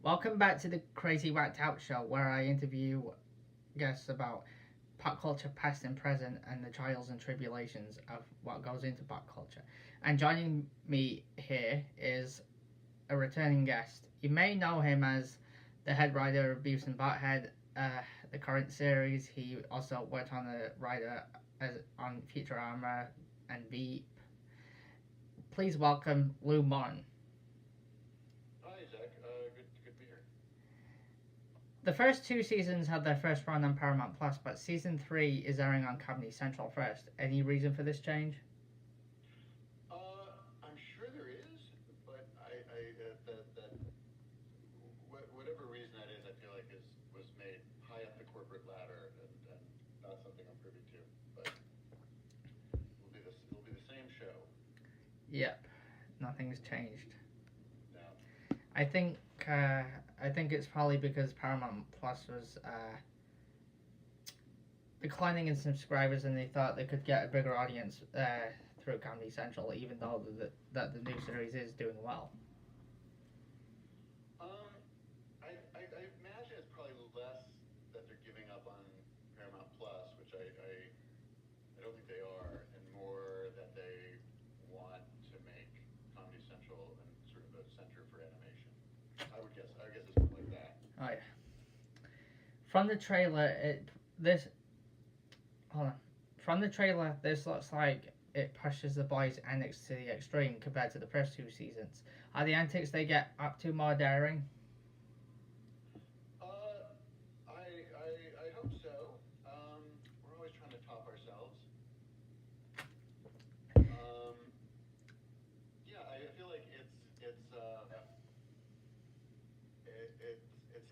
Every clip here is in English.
Welcome back to the Crazy Whacked Out Show, where I interview guests about pop culture past and present and the trials and tribulations of what goes into pop culture. And joining me here is a returning guest. You may know him as the head writer of Beavis and Butt-Head, the current series. He also worked on the writer on Futurama and Veep. Please welcome Lew Morton. Hi, Zach. Good to be here. The first two seasons had their first run on Paramount Plus, but season three is airing on Comedy Central first. Any reason for this change? I'm sure there is, but whatever reason that is, I feel like was made high up the corporate ladder and not something I'm privy to. But it'll be the same show. Yep, nothing's changed. No. I think I think it's probably because Paramount Plus was declining in subscribers, and they thought they could get a bigger audience through Comedy Central, even though that the new series is doing well. Um, I imagine it's probably less that they're giving up on Paramount Plus, which I don't think they are, and more that they want to make Comedy Central and sort of a center for animation. I would guess. I would guess it's something like that. Oh yeah. From the trailer, this hold on. From the trailer, this looks like it pushes the boys' antics to the extreme compared to the first two seasons. Are the antics they get up to more daring? I hope so. We're always trying to top ourselves. Um, yeah, I feel like it's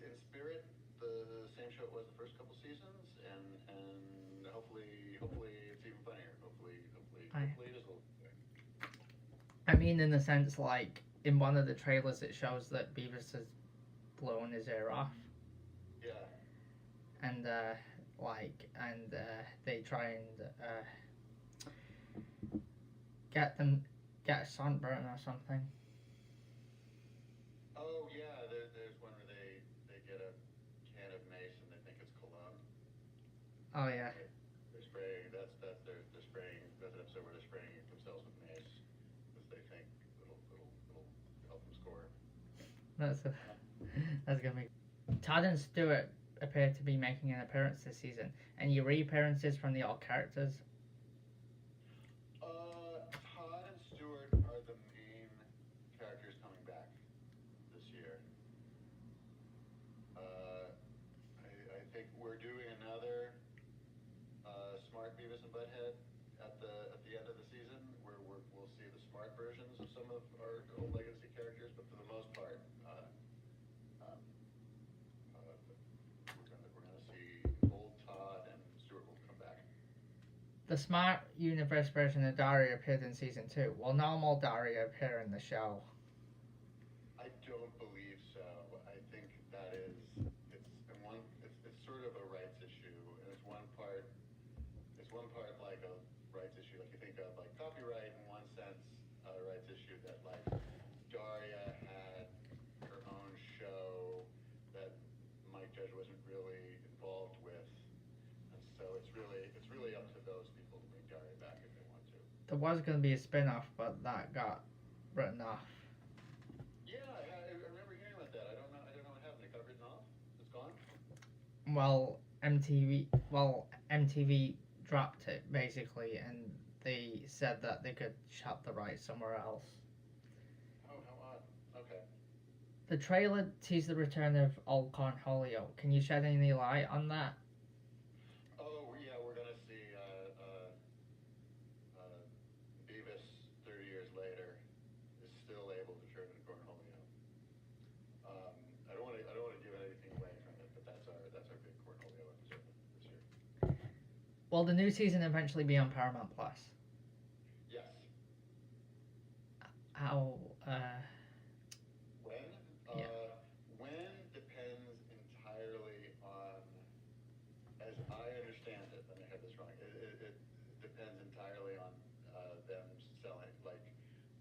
in spirit the same show it was the first couple seasons, and hopefully it's even funnier. Hopefully it is a little bit. I mean, in the sense, like, in one of the trailers, it shows that Beavis has blown his ear off, Yeah. and they try and get a sunburn or something. Oh yeah, there's one where they get a can of mace and they think it's cologne. Oh yeah, They're spraying. They're spraying. That's an episode where they're spraying themselves with mace because they think it'll help them score. that's a, that's gonna be. Todd and Stewart appear to be making an appearance this season. Any reappearances from the old characters? Todd and Stewart are the main characters coming back this year. I think we're doing another smart Beavis and Butthead at the end of the season, where we'll see the smart versions of some of our old legacy characters, but for the most part, um, we're gonna see old Todd and Stewart will come back. The Smart Universe version of Daria appeared in season two. Will normal Daria appear in the show? I don't believe so. I think that is it's sort of a rights issue, and it's one part like a rights issue, like you think of like copyright in one sense, a rights issue that like Daria had her own show that Mike Judge wasn't really involved with, and so it's really up to those people to bring Daria back if they want to. There was going to be a spin off, but that got written off. Yeah, I remember hearing about that. I don't know what happened. It got written off. It's gone. Well, MTV dropped it basically, and they said that they could shop the rights somewhere else. Oh, how odd. Okay. The trailer teased the return of Old Cornholio. Can you shed any light on that? Oh, yeah, we're gonna see Beavis 30 years later is still able to turn into Cornholio. I don't want to give anything away from it, but that's our big Cornholio episode this year. Will the new season eventually be on Paramount Plus? Yes. How? When? Yeah. When depends entirely on, as I understand it, let me have this wrong. It depends entirely on them selling, like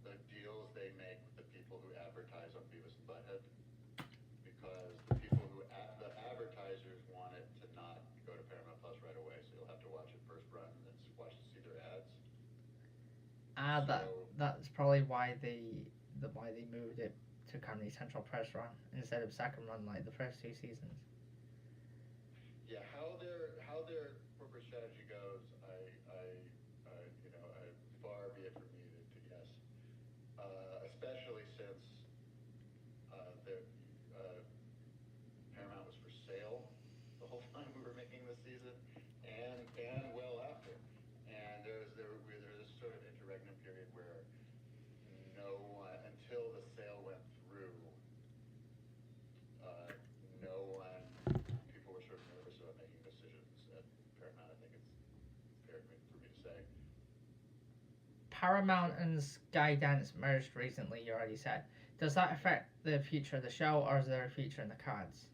the deals they make with the people who advertise on Beavis and Butthead, because that So that's probably why they moved it to Comedy Central Press Run instead of second run like the first two seasons. yeah, how their corporate strategy goes, far be it from me to guess. Especially since the Paramount was for sale the whole time we were making this season, and well after. And there's this sort of interregnum period where no one, until the sale went through, no one, people were sort of nervous about making decisions at Paramount. I think it's fair for me to say. Paramount and Skydance merged recently. You already said. Does that affect the future of the show, or is there a future in the cards?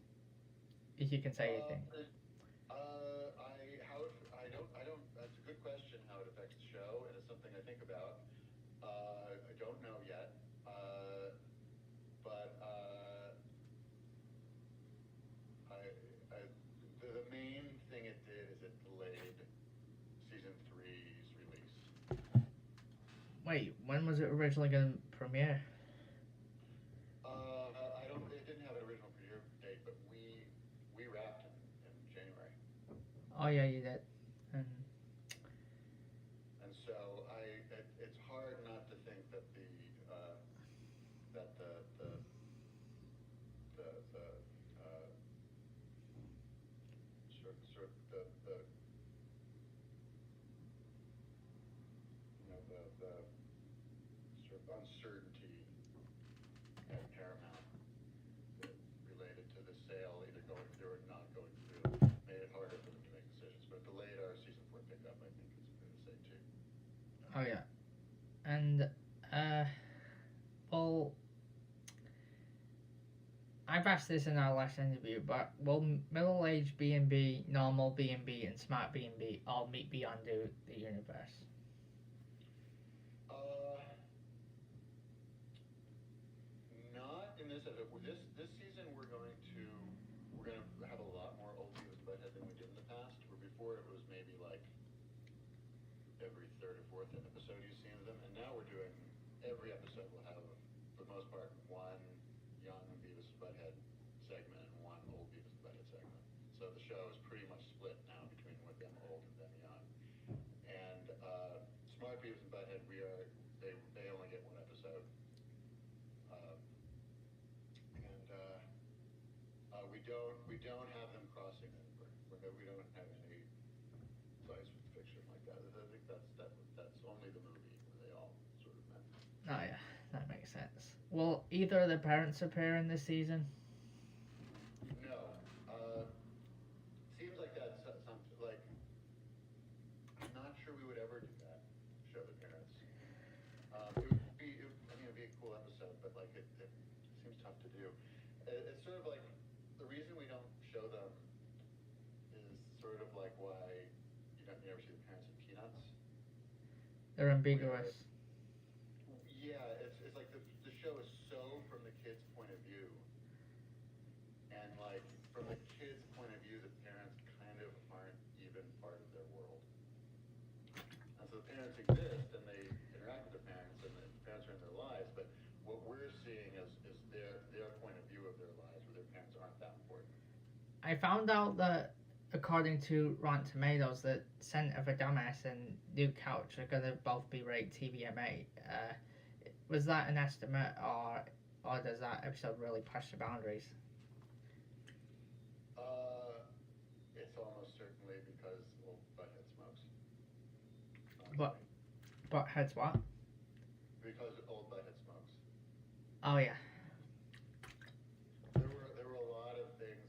If you can say anything. I don't. That's a good question. How it affects the show, and it's something I think about. I don't know yet, but the main thing it did is it delayed season three's release. Wait, when was it originally going to premiere? I don't. It didn't have an original premiere date, but we wrapped in January. Oh yeah, you did. And so it's hard not to think that the sort of the the sort of uncertainty at Paramount related to the sale either going through or not going through made it harder for them to make decisions. But it delayed our season 4 pickup, I think it's fair to say too. oh yeah, and well, I've asked this in our last interview, but will middle-aged B&B, normal B&B, and smart B&B all meet beyond the universe? Not in this episode. This season we're going to have a lot more old Beavis and Butthead than we did in the past. Where before it was maybe like every third or fourth episode you've seen of them, and now we're doing every episode will have for the most part one young Beavis and Butthead segment and one old Beavis and Butthead segment. So the show is pretty much split now between with them old and them young. And smart Beavis and Butthead, they only get one episode. We don't have them crossing over. We don't have any science fiction like that. I think that's only the movie where they all sort of met. Oh yeah, that makes sense. Will either of the parents appear in this season? No. Seems like that's something like I'm not sure we would ever do that. Show the parents. It'd be a cool episode, but like it seems tough to do. It's sort of like the reason we don't show them is sort of like why you never see the parents in Peanuts. They're ambiguous. Yeah, it's like the show is so from the kid's point of view, and like from the kid's point of view, the parents kind of aren't even part of their world. And so the parents exist and they interact with the parents, and the parents are in their lives, but what we're seeing is their point of view of their lives, where their parents aren't that important. I found out that according to Rotten Tomatoes, that Scent of a Dumbass and New Couch are going to both be rated TVMA. Was that an estimate, or does that episode really push the boundaries? It's almost certainly because old Butthead smokes. Butthead's what? Because old Butthead smokes. Oh yeah. There were a lot of things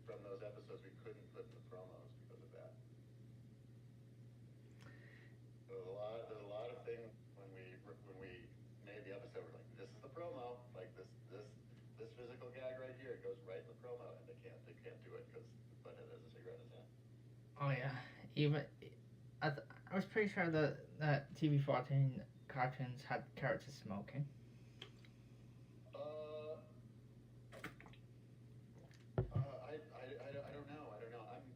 from those episodes we couldn't put in the promos because of that. There's a lot of things when we made the episode. We're like, this is the promo. Like this physical gag right here goes right in the promo, and they can't do it because Butthead has a cigarette in his hand. Oh yeah. Even I was pretty sure that TV14 cartoons had characters smoking. I don't know.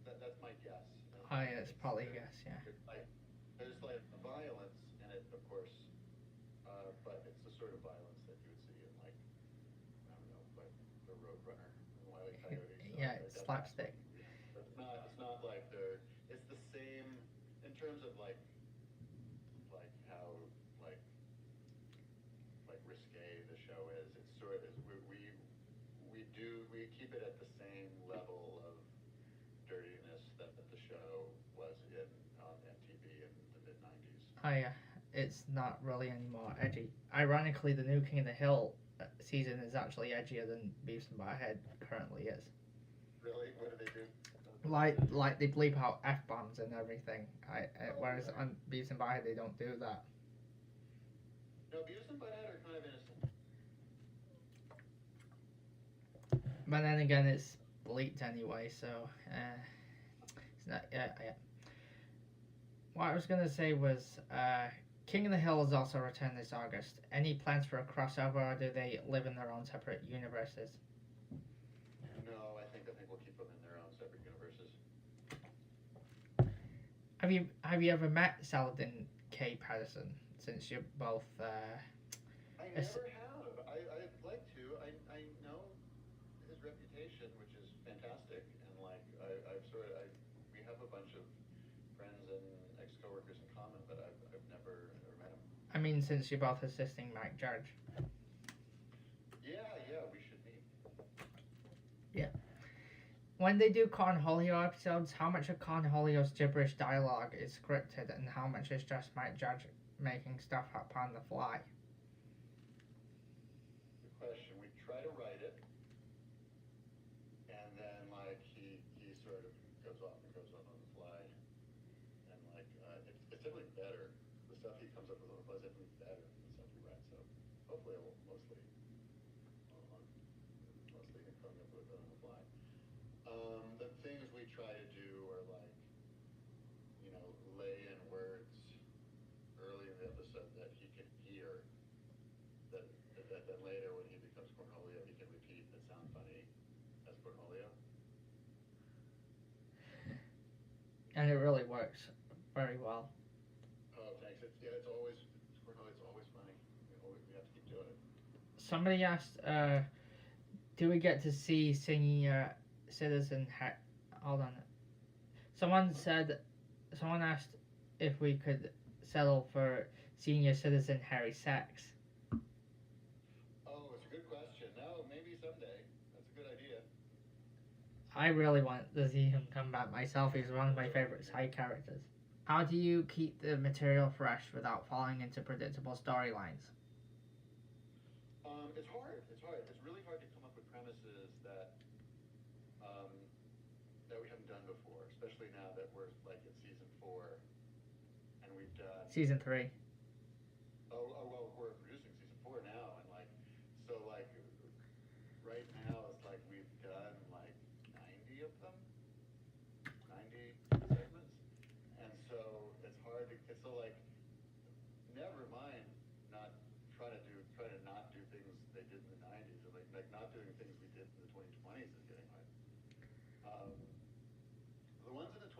That's my guess. Oh yeah, it's probably a guess. Yeah. There's like violence in it, of course. but it's the sort of violence that you would see in like I don't know, like the Roadrunner and Wile E. Coyote. So Yeah, I it's got that. slapstick. Yeah. But it's not like they're. It's the same in terms of like how like like risque the show is. It's sort of we keep it at the same level of dirtiness that the show was in on MTV in the mid '90s. Oh yeah, it's not really anymore edgy. Ironically, the new King of the Hill season is actually edgier than Beavis and Butt-Head currently is. Really, what do they do? Like they bleep out f bombs and everything. Whereas Okay. on Beavis and Butt-Head they don't do that. No, Beavis and Butthead are kind of innocent. But then again, it's bleeped anyway, so it's not. Yeah. What I was gonna say was, King of the Hill has also returned this August. Any plans for a crossover, or do they live in their own separate universes? No, I think we'll keep them in their own separate universes. Have you ever met Saladin K. Patterson? Since you're both. I never have. I'd like to. I know his reputation, which is fantastic, and like we have a bunch of friends and ex-coworkers in common, but I've never met him. I mean, since you're both assisting Mike Judge. Yeah, we should meet. Yeah. When they do Cornholio episodes, how much of Cornholio's gibberish dialogue is scripted, and how much is just Mike Judge making stuff up on the fly? Good question. We try to write it, and then like he sort of goes off on the fly, and like it's typically better. The stuff he comes up with on the fly is definitely better than the stuff we write. So hopefully it will mostly him coming up with it on the fly. The things we try to do are like lay in words early in the episode that he can hear. That then later when he becomes Cornholio he can repeat that sound funny as Cornholio. And it really works very well. Oh, thanks. It's always Cornholio. It's always funny. We have to keep doing it. Somebody asked, do we get to see senior citizen? Hold on. Someone asked if we could settle for senior citizen Harry Sachs. Oh, it's a good question. No, maybe someday. That's a good idea. I really want to see him come back myself. He's one of my favorite side characters. How do you keep the material fresh without falling into predictable storylines? It's hard. It's really hard to come up with premises that we haven't done before, especially now that we're like in season 4 and we've done Season 3. well, we're producing season 4 now, and like so like right now it's like we've done like 90 of them, 90 segments, and so it's hard to so like never mind not try to not do things they did in the '90s, or like not doing things we did in the 2020s is getting hard. The ones in the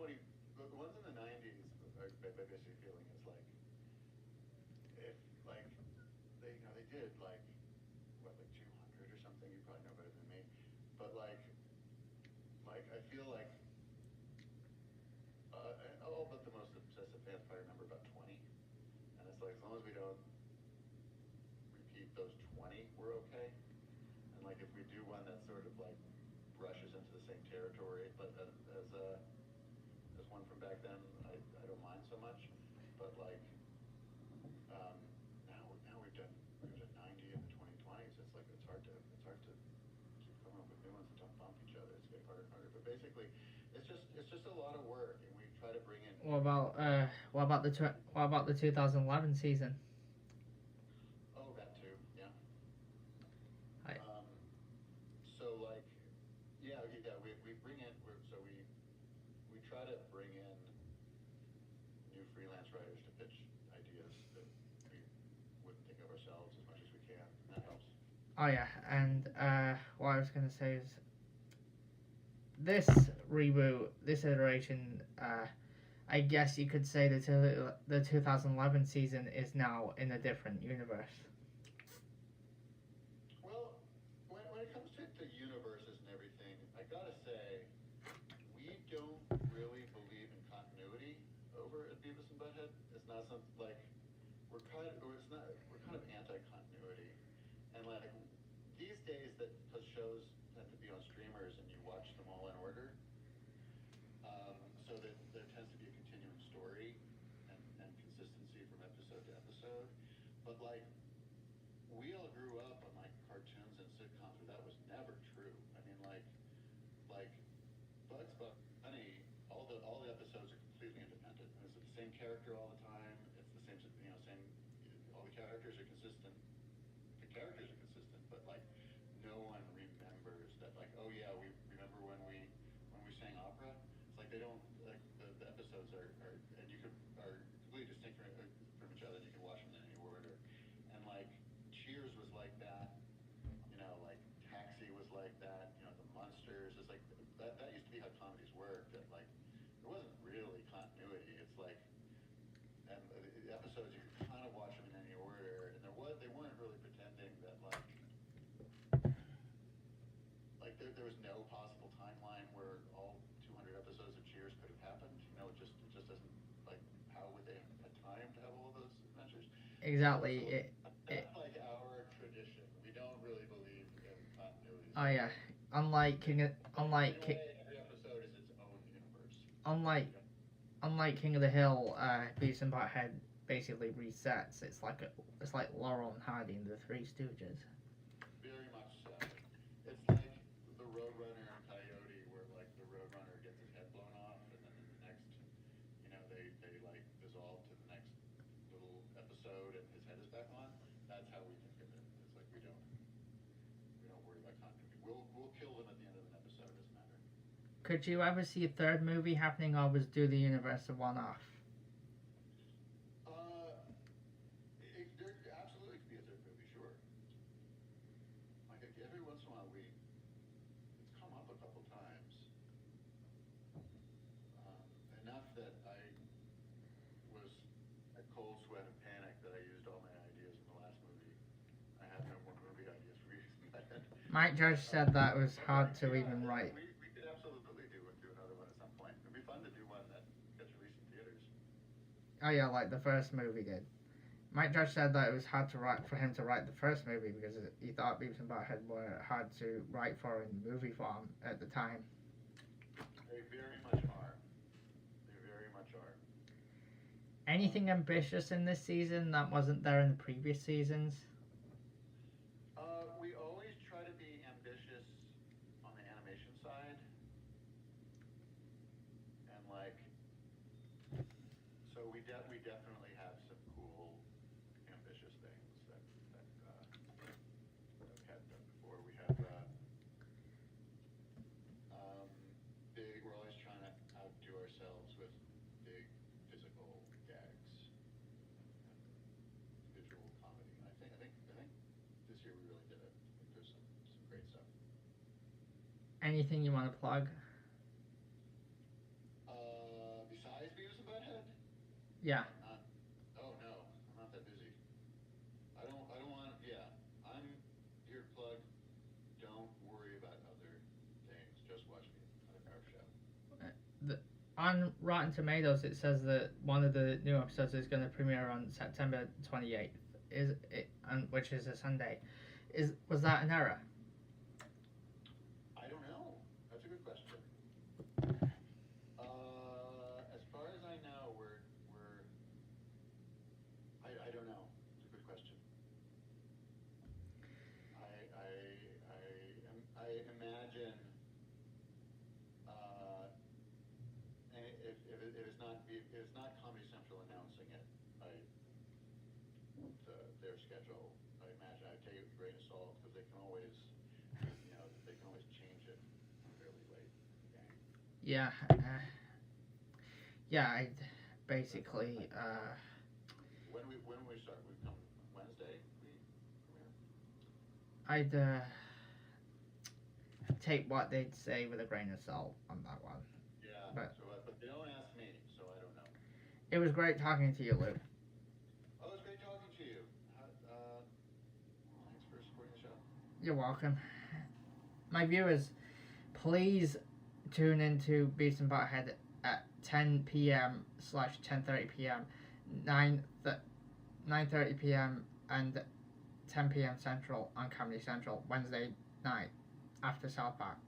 ones in the '90s are basically feeling is like if like they did like what like 200 or something. You probably know better than me, but like I feel like all but the most obsessive fans probably remember about 20, and it's like as long as we don't repeat those 20, we're okay. And like if we do one that sort of like brushes into the same territory, but as one from back then, I don't mind so much. But like now we've done 90 in the 2020s. It's like it's hard to keep coming up with new ones that don't bump each other. It's getting harder and harder. But basically, it's just a lot of work, and we try to bring in. What about the 2011 season? Oh, that too, yeah. I, So like, yeah, we bring in, we try to bring in new freelance writers to pitch ideas that we wouldn't think of ourselves as much as we can, and that helps. oh yeah, and what I was gonna say is this reboot, this iteration, I guess you could say that the 2011 season is now in a different universe. Well, when it comes to universes and everything, I gotta say, we don't really believe in continuity over at Beavis and Butthead. It's not something like we're kind of anti-continuity, and like these days that because shows tend to be on streamers and you watch them all in order, so that there tends to be a continuing story and consistency from episode to episode. But like we all grew up on like cartoons and sitcoms where that was never true. I mean, like Bugs Bunny, all the episodes are completely independent. And it's the same character all the time. It's the same, same. All the characters are consistent. The characters are consistent, but like no one remembers that. Like, oh yeah, we remember when we sang opera. It's like they don't like the episodes are and you could are completely distinct from each other. And you can watch them in any order. And like Cheers was like that. Like Taxi was like that. The Munsters. It's like that used to be how comedies worked. That like there wasn't really continuity. It's like and the episodes you could kind of watch them in any order, and they weren't really pretending that there was no possible timeline where all 200 episodes of Cheers could have happened. It just doesn't like how would they have had time to have all of those adventures? Exactly. So that's like our tradition. We don't really believe in continuity. Oh yeah. Unlike King of, unlike in a way, every episode is its own universe. unlike unlike King of the Hill, Beavis and Butthead basically resets. It's like Laurel and Hardy and the Three Stooges. Very much so. It's like the Roadrunner and Coyote, where like the Roadrunner gets his head blown off, and then in the next, they like dissolve to the next little episode, and his head is back on. That's how we think of it. It's like we don't worry about continuity. We'll kill them at the end of an episode. Doesn't matter. Could you ever see a third movie happening, or was Do the Universe a one-off? There absolutely could be a third movie, sure. Like every once in a while, it's come up a couple times. Enough that I was a cold sweat of panic that I used all my ideas in the last movie. I have no more movie ideas for you. Mike Judge said that it was hard to even write. We could absolutely do another one at some point. It'd be fun to do one that gets released in theaters. Oh yeah, like the first movie did. Mike Judge said that it was hard for him to write the first movie because he thought Beavis and Butthead were hard to write for in movie form at the time. They very much are. They very much are. Anything ambitious in this season that wasn't there in the previous seasons? We always try to be ambitious on the animation side, and like, so we definitely have some cool, ambitious things that we hadn't done before. We have we're always trying to outdo ourselves with big physical gags and visual comedy. And I think this year we really did it. I think there's some great stuff. Anything you want to plug? Besides Beavis and Butthead? Yeah. Oh no, I'm not that busy. I don't want. Yeah, I'm here to plug. Don't worry about other things. Just watch me. Another power show. On Rotten Tomatoes, it says that one of the new episodes is going to premiere on September 28th. Which is a Sunday. Was that an error? I don't know. That's a good question. As far as I know, I don't know. It's a good question. I imagine if it's not Comedy Central announcing it, their schedule, I imagine I'd take it with a grain of salt because they can always change it fairly late in the game. Yeah. I basically. When we start, we come Wednesday. We premiere. I'd take what they'd say with a grain of salt on that one. Yeah. But they don't ask me, so I don't know. It was great talking to you, Lou. Oh, it was great talking to you. Thanks for supporting the show. You're welcome. My viewers, please tune into Beavis and Butt-Head at 10 p.m. / 10:30 p.m., 9:30 p.m. and 10 p.m. Central on Comedy Central Wednesday night after South Park.